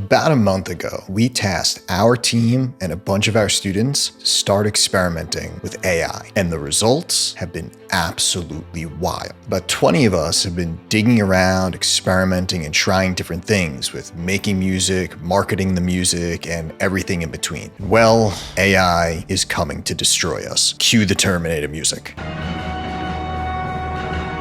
About a month ago, we tasked our team and a bunch of our students to start experimenting with AI, and the results have been absolutely wild. About 20 of us have been digging around, experimenting, and trying different things with making music, marketing the music, and everything in between. Well, AI is coming to destroy us. Cue the Terminator music.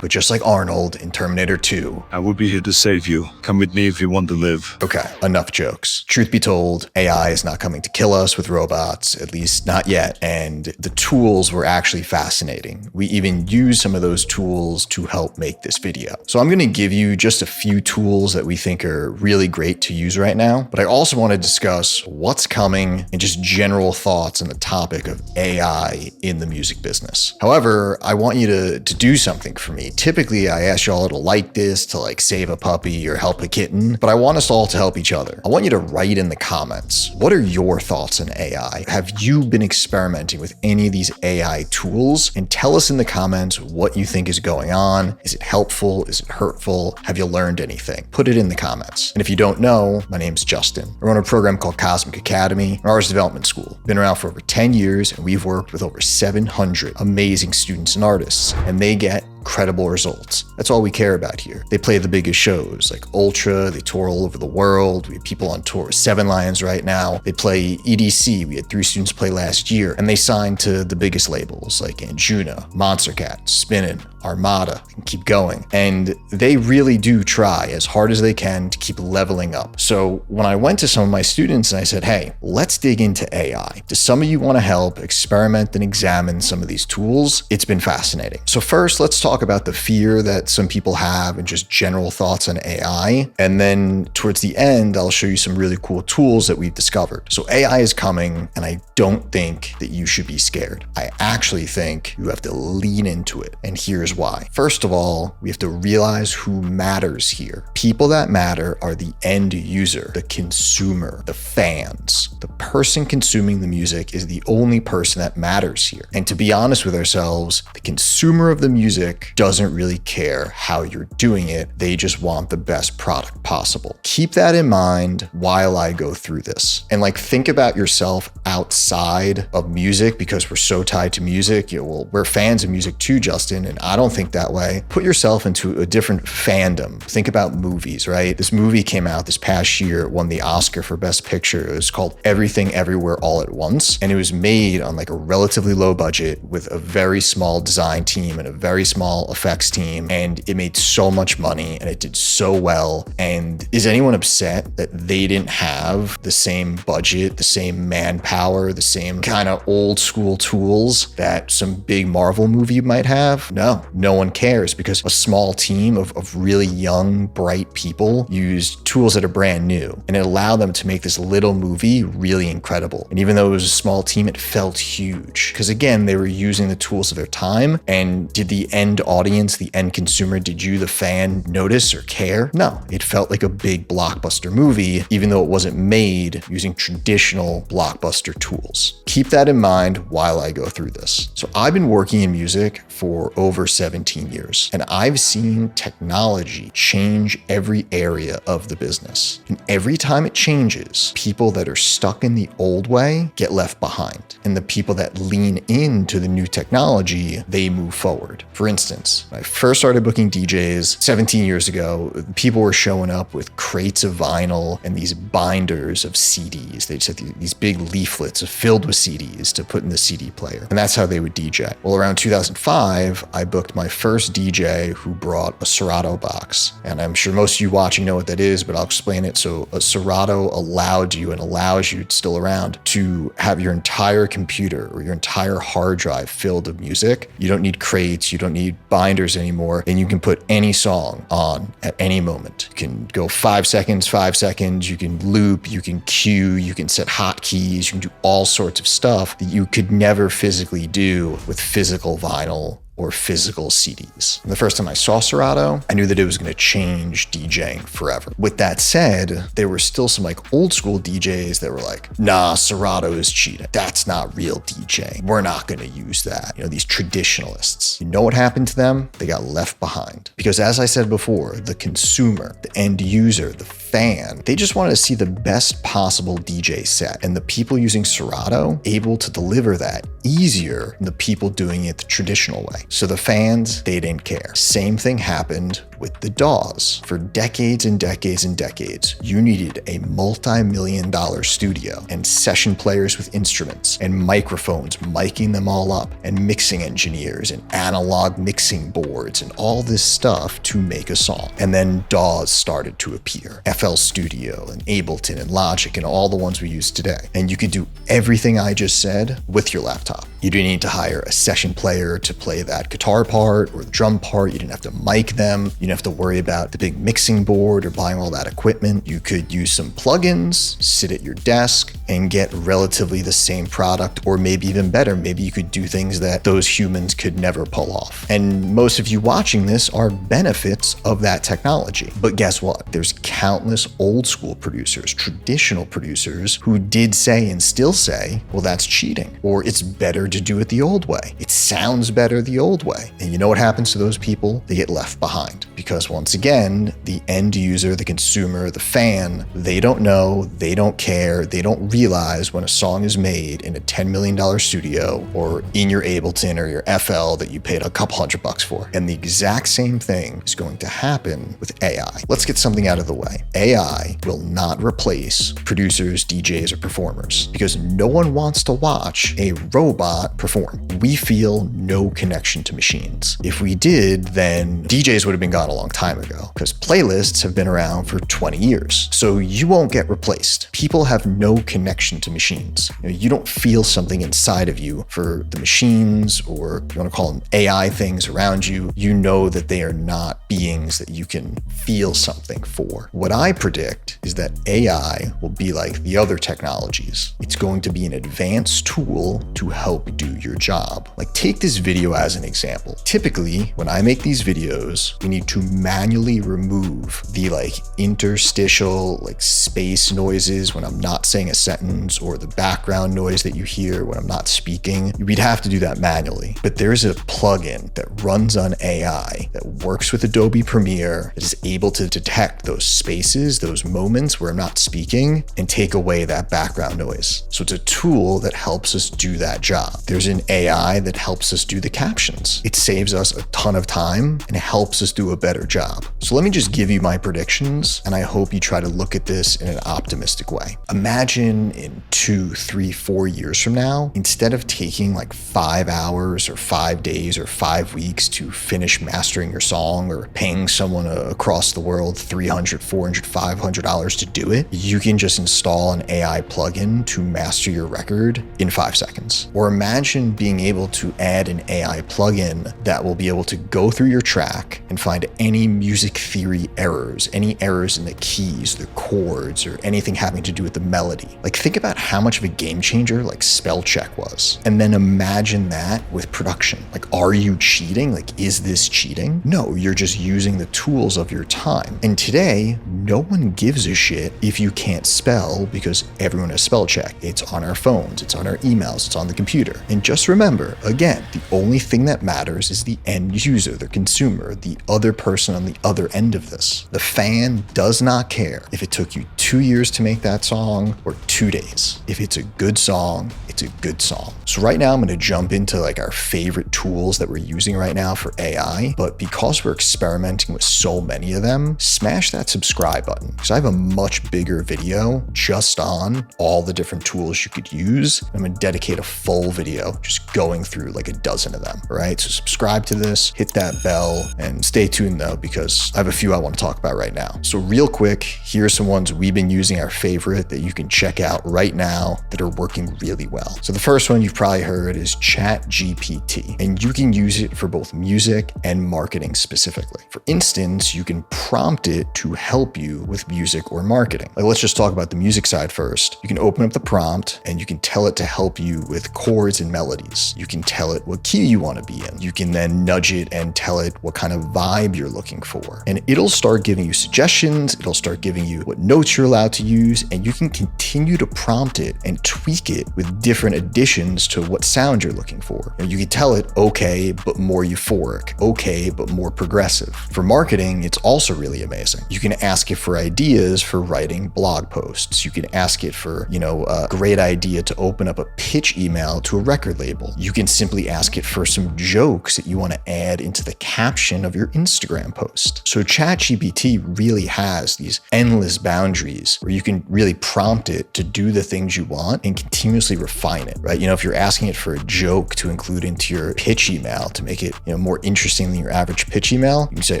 But just like Arnold in Terminator 2, I will be here to save you. Come with me if you want to live. Okay, enough jokes. Truth be told, AI is not coming to kill us with robots, at least not yet. And the tools were actually fascinating. We even used some of those tools to help make this video. So I'm gonna give you just a few tools that we think are really great to use right now. But I also want to discuss what's coming and just general thoughts on the topic of AI in the music business. However, I want you to do something for me. Typically, I ask y'all to like this, to like save a puppy or help a kitten, but I want us all to help each other. I want you to write in the comments, what are your thoughts on AI? Have you been experimenting with any of these AI tools? And tell us in the comments what you think is going on. Is it helpful? Is it hurtful? Have you learned anything? Put it in the comments. And if you don't know, my name's Justin. I run a program called Cosmic Academy, an artist development school. Been around for over 10 years, and we've worked with over 700 amazing students and artists, and they get incredible results. That's all we care about here. They play the biggest shows like Ultra, they tour all over the world. We have people on tour with Seven Lions right now. They play EDC. We had 3 students play last year, and they signed to the biggest labels like Anjuna, Monstercat, Spinnin, Armada, and keep going. And they really do try as hard as they can to keep leveling up. So when I went to some of my students and I said, hey, let's dig into AI. Do some of you want to help experiment and examine some of these tools? It's been fascinating. So first, let's talk about the fear that some people have and just general thoughts on AI. And then towards the end, I'll show you some really cool tools that we've discovered. So AI is coming, and I don't think that you should be scared. I actually think you have to lean into it. And here's why. First of all, we have to realize who matters here. People that matter are the end user, the consumer, the fans. The person consuming the music is the only person that matters here. And to be honest with ourselves, the consumer of the music doesn't really care how you're doing it. They just want the best product possible. Keep that in mind while I go through this. And think about yourself outside of music, because we're so tied to music. Well, we're fans of music too, Justin, and I don't think that way. Put yourself into a different fandom. Think about movies, right? This movie came out this past year, won the Oscar for Best Picture. It was called Everything Everywhere All at Once. And it was made on a relatively low budget with a very small design team and a very small effects team, and it made so much money and it did so well. And is anyone upset that they didn't have the same budget, the same manpower, the same kind of old school tools that some big Marvel movie might have? No one cares, because a small team of really young, bright people used tools that are brand new, and it allowed them to make this little movie really incredible. And even though it was a small team, it felt huge, because again, they were using the tools of their time. And did the end audience, the end consumer, did you, the fan, notice or care? No, it felt like a big blockbuster movie, even though it wasn't made using traditional blockbuster tools. Keep that in mind while I go through this. So I've been working in music for over 17 years, and I've seen technology change every area of the business. And every time it changes, people that are stuck in the old way get left behind. And the people that lean into the new technology, they move forward. For instance, when I first started booking DJs 17 years ago, people were showing up with crates of vinyl and these binders of CDs. They just had these big leaflets filled with CDs to put in the CD player. And that's how they would DJ. Well, around 2005, I booked my first DJ who brought a Serato box. And I'm sure most of you watching know what that is, but I'll explain it. So a Serato allowed you, and allows you, it's still around, to have your entire computer or your entire hard drive filled with music. You don't need crates, you don't need binders anymore, and you can put any song on at any moment. You can go 5 seconds, you can loop, you can cue, you can set hotkeys, you can do all sorts of stuff that you could never physically do with physical vinyl or physical CDs. And the first time I saw Serato, I knew that it was going to change DJing forever. With that said, there were still some like old school DJs that were like, nah, Serato is cheating. That's not real DJing. We're not going to use that. You know, these traditionalists. You know what happened to them? They got left behind. Because as I said before, the consumer, the end user, the fan, they just wanted to see the best possible DJ set. And the people using Serato able to deliver that easier than the people doing it the traditional way. So the fans, they didn't care. Same thing happened with the DAWs. For decades and decades and decades, you needed a multi-million-dollar studio and session players with instruments and microphones, miking them all up, and mixing engineers and analog mixing boards and all this stuff to make a song. And then DAWs started to appear. FL Studio and Ableton and Logic and all the ones we use today. And you could do everything I just said with your laptop. You didn't need to hire a session player to play that guitar part or the drum part. You didn't have to mic them. You didn't have to worry about the big mixing board or buying all that equipment. You could use some plugins, sit at your desk, and get relatively the same product, or maybe even better. Maybe you could do things that those humans could never pull off. And most of you watching this are benefits of that technology. But guess what? There's countless old school producers, traditional producers who did say and still say, well, that's cheating, or it's better to do it the old way. It sounds better the old way. And you know what happens to those people? They get left behind. Because once again, the end user, the consumer, the fan, they don't know, they don't care, they don't realize when a song is made in a $10 million studio or in your Ableton or your FL that you paid a couple $100 for. And the exact same thing is going to happen with AI. Let's get something out of the way. AI will not replace producers, DJs, or performers because no one wants to watch a robot perform. We feel no connection to machines. If we did, then DJs would have been gone a long time ago because playlists have been around for 20 years. So you won't get replaced. People have no connection to machines. You don't feel something inside of you for the machines, or you want to call them AI things around you. You know that they are not beings that you can feel something for. What I predict is that AI will be like the other technologies. It's going to be an advanced tool to help do your job. Like, take this video as an example. Typically, when I make these videos, we need to manually remove the interstitial space noises when I'm not saying a sentence, or the background noise that you hear when I'm not speaking. We'd have to do that manually. But there's a plugin that runs on AI that works with Adobe Premiere that is able to detect those spaces, those moments where I'm not speaking, and take away that background noise. So it's a tool that helps us do that job. There's an AI that helps us do the captions. It saves us a ton of time and it helps us do a better job. So let me just give you my predictions, and I hope you try to look at this in an optimistic way. Imagine in 2, 3, 4 years from now, instead of taking 5 hours or 5 days or 5 weeks to finish mastering your song, or paying someone across the world $300, $400, $500 to do it, you can just install an AI plugin to master your record in 5 seconds. Or imagine being able to add an AI plugin that will be able to go through your track and find any music theory errors, any errors in the keys, the chords, or anything having to do with the melody. Think about how much of a game changer spell check was. And then imagine that with production. Are you cheating? Is this cheating? No, you're just using the tools of your time. And today, no one gives a shit if you can't spell, because everyone has spell check. It's on our phones, it's on our emails, it's on the computer. And just remember, again, the only thing that matters is the end user, the consumer, the other person on the other end of this. The fan does not care if it took you 2 years to make that song or 2 days. If it's a good song, it's a good song. So right now I'm going to jump into our favorite tools that we're using right now for AI. But because we're experimenting with so many of them, smash that subscribe button, because I have a much bigger video just on all the different tools you could use. I'm going to dedicate a full video just going through a dozen of them. All right, so subscribe to this, hit that bell, and stay tuned though, because I have a few I want to talk about right now. So real quick, here's some ones we've been using, our favorite, that you can check out right now that are working really well. So the first one you've probably heard is ChatGPT, and you can use it for both music and marketing specifically. For instance, you can prompt it to help you with music or marketing. Let's just talk about the music side first. You can open up the prompt and you can tell it to help you with chords and melodies. You can tell tell it what key you want to be in. You can then nudge it and tell it what kind of vibe you're looking for. And it'll start giving you suggestions. It'll start giving you what notes you're allowed to use, and you can continue to prompt it and tweak it with different additions to what sound you're looking for. You can tell it, okay, but more euphoric, okay, but more progressive. For marketing, it's also really amazing. You can ask it for ideas for writing blog posts. You can ask it for, a great idea to open up a pitch email to a record label. You can simply ask it for some jokes that you want to add into the caption of your Instagram post. So ChatGPT really has these endless boundaries where you can really prompt it to do the things you want and continuously refine it, right? If you're asking it for a joke to include into your pitch email to make it, more interesting than your average pitch email, you can say,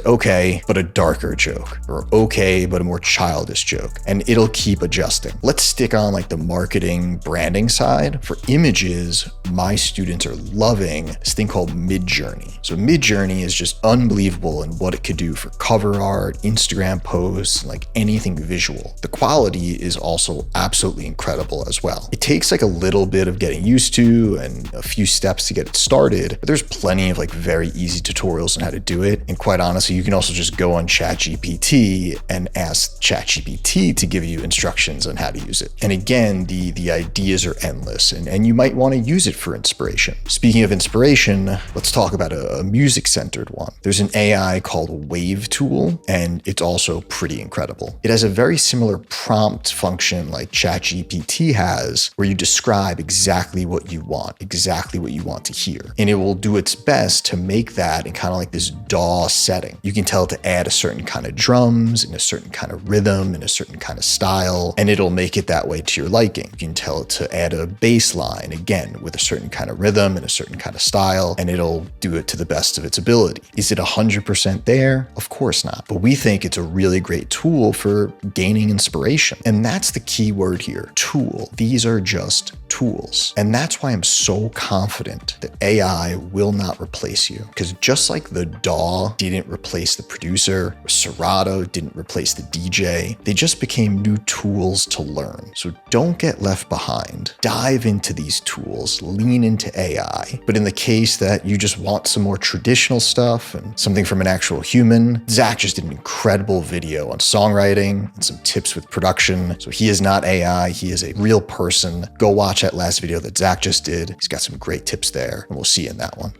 okay, but a darker joke, or okay, but a more childish joke, and it'll keep adjusting. Let's stick on like the marketing branding side. For images, my students are loving this thing called Midjourney. So Midjourney is just unbelievable in what it could do for cover art, Instagram posts, and like anything visual. The quality is also absolutely incredible as well. It takes like a little bit of getting used to and a few steps to get it started, but there's plenty of like very easy tutorials on how to do it. And quite honestly, you can also just go on ChatGPT and ask ChatGPT to give you instructions on how to use it. And again, the ideas are endless, and you might want to use it for inspiration. Speaking of inspiration, let's talk about a music-centered one. There's an AI called Wave Tool, and it's also pretty incredible. It has a very similar prompt function like ChatGPT has, where you describe exactly what you want to hear. And it will do its best to make that in kind of like this DAW setting. You can tell it to add a certain kind of drums and a certain kind of rhythm and a certain kind of style, and it'll make it that way to your liking. You can tell it to add a bass line, again, with a certain kind of rhythm and a certain kind of style, and it'll do it to the best of its ability. Is it 100% there? Of course not. But we think it's a really great tool for gaining inspiration. And that's the key word here, tool. These are just tools. And that's why I'm so confident that AI will not replace you. Because just like the DAW didn't replace the producer, or Serato didn't replace the DJ, they just became new tools to learn. So don't get left behind. Dive into these tools, lean into AI. But in the case that you just want some more traditional stuff and something from an actual human, Zach just did an incredible video on songwriting and some tips with production. So he is not AI, he is a real person. Go watch that last video that Zach just did. He's got some great tips there, and we'll see you in that one.